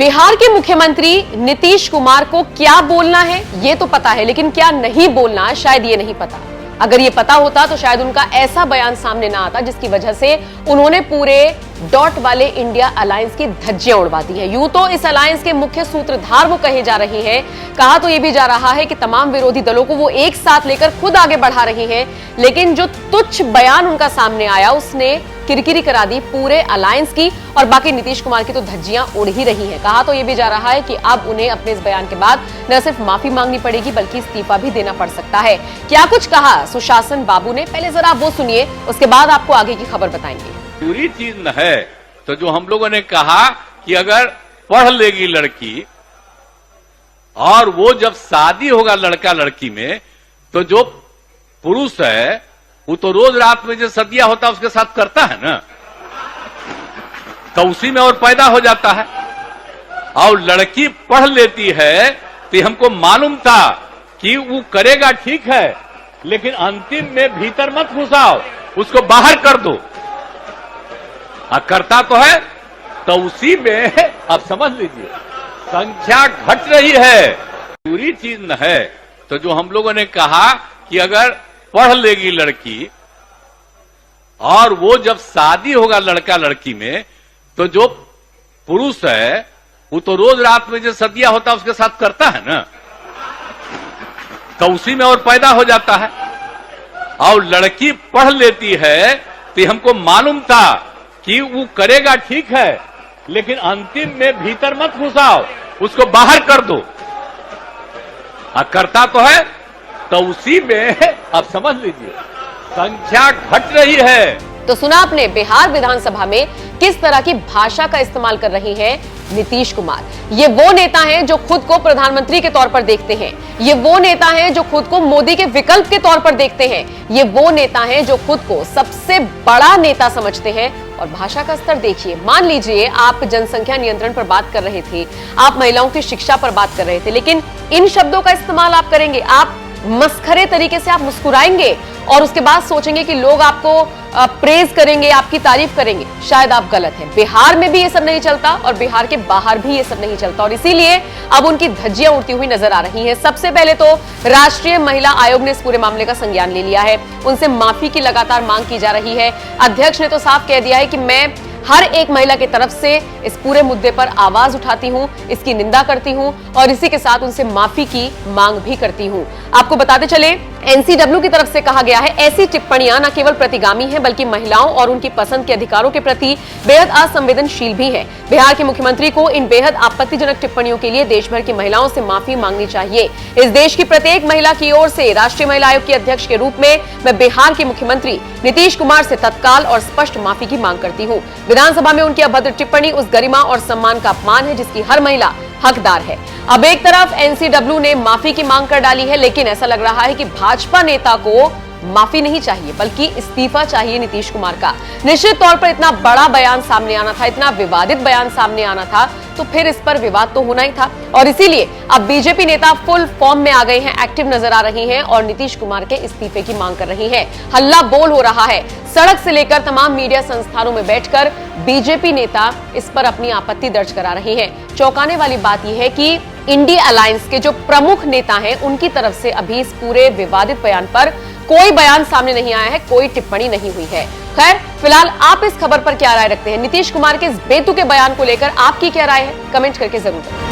बिहार के मुख्यमंत्री नीतीश कुमार को क्या बोलना है ये तो पता है, लेकिन क्या नहीं बोलना है शायद ये नहीं पता। अगर ये पता होता तो शायद उनका ऐसा बयान सामने ना आता जिसकी वजह से उन्होंने पूरे डॉट वाले इंडिया अलायंस की धज्जियां उड़वा दी है। यूं तो इस अलायंस के मुख्य सूत्रधार वो कहे जा रहे हैं, कहा तो ये भी जा रहा है कि तमाम विरोधी दलों को वो एक साथ लेकर खुद आगे बढ़ा रही हैं, लेकिन जो तुच्छ बयान उनका सामने आया उसने किरकिरी करा दी पूरे अलायंस की, और बाकी नीतीश कुमार की तो धज्जियां उड़ ही रही हैं। कहा तो ये भी जा रहा है कि अब उन्हें अपने इस बयान के बाद न सिर्फ माफी मांगनी पड़ेगी बल्कि इस्तीफा भी देना पड़ सकता है। क्या कुछ कहा सुशासन बाबू ने, पहले जरा वो सुनिए, उसके बाद आपको आगे की खबर बताएंगे। पूरी चीज न है तो जो हम लोगों ने कहा कि अगर पढ़ लेगी लड़की और वो जब शादी होगा लड़का लड़की में तो जो पुरुष है वो तो रोज रात में जो सदिया होता है उसके साथ करता है ना, तो उसी में और पैदा हो जाता है। और लड़की पढ़ लेती है तो हमको मालूम था कि वो करेगा ठीक है, लेकिन अंतिम में भीतर मत घुसाओ, उसको बाहर कर दो। करता तो है तो उसी में अब समझ लीजिए संख्या घट रही है। पूरी चीज न है तो जो हम लोगों ने कहा कि अगर पढ़ लेगी लड़की और वो जब शादी होगा लड़का लड़की में तो जो पुरुष है वो तो रोज रात में जो सदिया होता है उसके साथ करता है ना, तो उसी में और पैदा हो जाता है। और लड़की पढ़ लेती है तो हमको मालूम था कि वो करेगा ठीक है, लेकिन अंतिम में भीतर मत घुसाओ, उसको बाहर कर दो। करता तो है तो उसी में अब समझ लीजिए संख्या घट रही है। तो सुना आपने बिहार विधानसभा में किस तरह की भाषा का इस्तेमाल कर रही हैं नीतीश कुमार। ये वो नेता हैं जो खुद को प्रधानमंत्री के तौर पर देखते हैं, ये वो नेता हैं जो खुद को मोदी के विकल्प के तौर पर देखते हैं, ये वो नेता हैं जो खुद को सबसे बड़ा नेता समझते हैं। और भाषा का स्तर देखिए, मान लीजिए आप जनसंख्या नियंत्रण पर बात कर रहे थे, आप महिलाओं की शिक्षा पर बात कर रहे थे, लेकिन इन शब्दों का इस्तेमाल आप करेंगे, आप मस्खरे तरीके से आप मुस्कुराएंगे और उसके बाद सोचेंगे कि लोग आपको प्रेज करेंगे, आपकी तारीफ करेंगे, शायद आप गलत हैं। बिहार में भी ये सब नहीं चलता और बिहार के बाहर भी ये सब नहीं चलता, और इसीलिए अब उनकी धज्जियां उड़ती हुई नजर आ रही हैं। सबसे पहले तो राष्ट्रीय महिला आयोग ने इस पूरे मामले का संज्ञान ले लिया है, उनसे माफी की लगातार मांग की जा रही है। अध्यक्ष ने तो साफ कह दिया है कि मैं हर एक महिला की तरफ से इस पूरे मुद्दे पर आवाज उठाती हूं, इसकी निंदा करती हूं और इसी के साथ उनसे माफी की मांग भी करती हूं। आपको बताते चले, एनसीडब्ल्यू की तरफ से कहा गया है ऐसी टिप्पणियां न केवल प्रतिगामी हैं बल्कि महिलाओं और उनकी पसंद के अधिकारों के प्रति बेहद असंवेदनशील भी है। बिहार के मुख्यमंत्री को इन बेहद आपत्तिजनक टिप्पणियों के लिए देश भर की महिलाओं से माफी मांगनी चाहिए। इस देश की प्रत्येक महिला की ओर से राष्ट्रीय महिला आयोग के अध्यक्ष के रूप में मैं बिहार के मुख्यमंत्री नीतीश कुमार से तत्काल और स्पष्ट माफी की मांग करती हूँ। विधानसभा में उनकी अभद्र टिप्पणी उस गरिमा और सम्मान का अपमान है जिसकी हर महिला हकदार है। अब एक तरफ एनसीडब्ल्यू ने माफी की मांग कर डाली है, लेकिन ऐसा लग रहा है कि भाजपा नेता को माफी नहीं चाहिए बल्कि इस्तीफा चाहिए नीतीश कुमार का। निश्चित तौर पर इतना बड़ा बयान सामने आना था, इतना विवादित बयान सामने आना था, तो फिर इस पर विवाद तो होना ही था, और इसीलिए अब बीजेपी नेता फुल फॉर्म में आ गए हैं, एक्टिव नजर आ रही हैं और नीतीश कुमार के इस्तीफे की मांग कर रही हैं। हल्ला बोल हो रहा है, सड़क से लेकर तमाम मीडिया संस्थानों में बैठकर बीजेपी नेता इस पर अपनी आपत्ति दर्ज करा रहे हैं। चौंकाने वाली बात यह है कि इंडिया अलायंस के जो प्रमुख नेता हैं उनकी तरफ से अभी इस पूरे विवादित बयान पर कोई बयान सामने नहीं आया है, कोई टिप्पणी नहीं हुई है। खैर, फिलहाल आप इस खबर पर क्या राय रखते हैं? नीतीश कुमार के इस बेतुके बयान को लेकर आपकी क्या राय है? कमेंट करके जरूर बताएं।